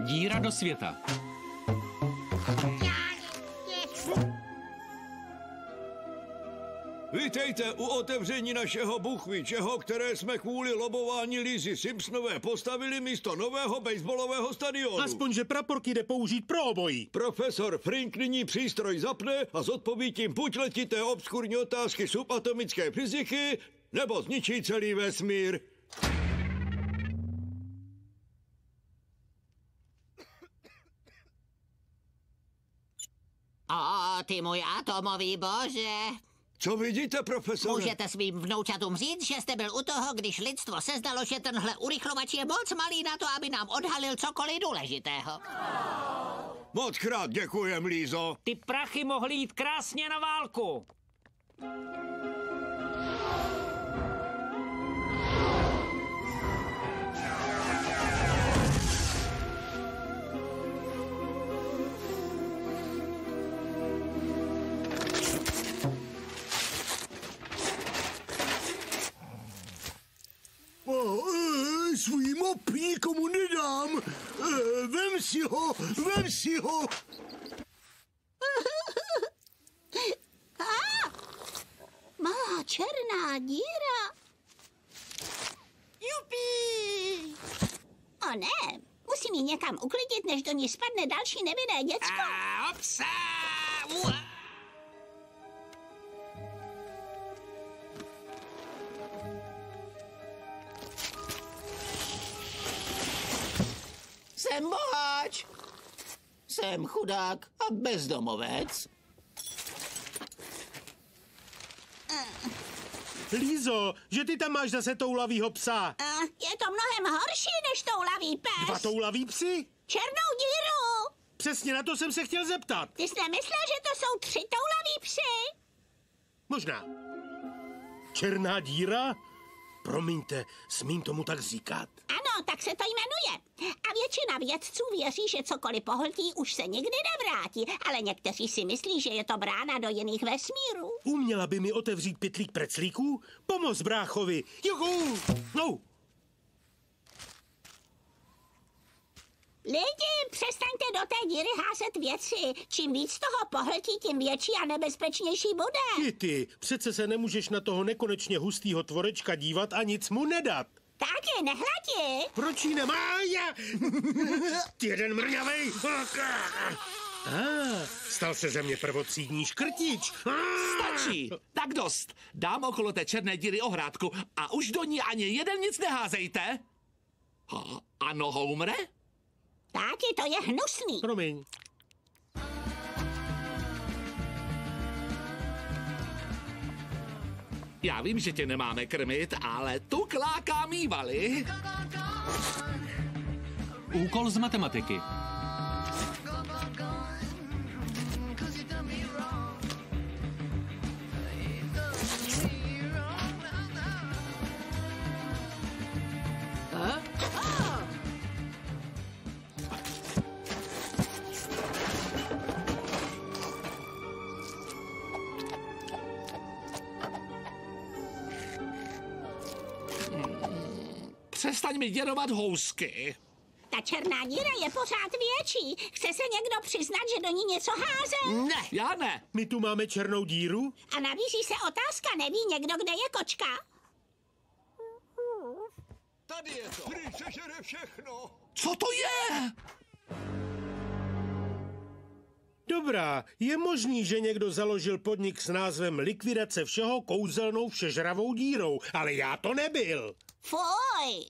Díra do světa. Vítejte u otevření našeho buchvičeho, které jsme kvůli lobování Lizy Simpsonové postavili místo nového baseballového stadionu. Aspoň, že praporky jde použít pro obojí. Profesor Frink nyní přístroj zapne a zodpoví tím buď letité obskurní otázky subatomické fyziky, nebo zničí celý vesmír. Ty můj atomový bože. Co vidíte, profesore? Můžete svým vnoučatům říct, že jste byl u toho, když lidstvo seznalo, že tenhle urychlovač je moc malý na to, aby nám odhalil cokoliv důležitého. Moc krát děkujem, Lízo. Ty prachy mohly jít krásně na válku. Svůj mop nikomu nedám. Vem si ho. Malá černá díra. Jupi! O ne, musím ji někam uklidit, než do ní spadne další nevinné děcko. Opsa! Jsem boháč. Jsem chudák a bezdomovec. Lízo, že ty tam máš zase toulavýho psa. Je to mnohem horší než toulavý pes. 2 toulavý psy? Černou díru. Přesně na to jsem se chtěl zeptat. Ty jsi nemyslel, že to jsou 3 toulavý psy? Možná. Černá díra? Promiňte, smím tomu tak říkat. Ano, tak se to jmenuje. A většina vědců věří, že cokoliv pohltí, už se nikdy nevrátí, ale někteří si myslí, že je to brána do jiných vesmírů. Uměla by mi otevřít pytlík preclíků? Pomoz bráchovi. Juhu! No. Lidi, přestaňte do té díry házet věci. Čím víc toho pohltí, tím větší a nebezpečnější bude. Kitty, přece se nemůžeš na toho nekonečně hustýho tvorečka dívat a nic mu nedat. Taky, nehladi. Proč jí nemá? Ty jeden mrňavej. Stal se ze mě prvotřídní škrtič. Stačí, tak dost. Dám okolo té černé díry ohrádku a už do ní ani jeden nic neházejte. Ano, Homere? Taky, to je hnusný. Promiň. Já vím, že tě nemáme krmit, ale tu kláká mývali. Úkol z matematiky. Přestaň mi děrovat housky. Ta černá díra je pořád větší. Chce se někdo přiznat, že do ní něco házel? Ne, já ne. My tu máme černou díru? A nabízí se otázka, neví někdo, kde je kočka? Tady je to. Prý sežere všechno. Co to je? Dobrá, je možný, že někdo založil podnik s názvem Likvidace všeho kouzelnou všežravou dírou, ale já to nebyl. Fuj!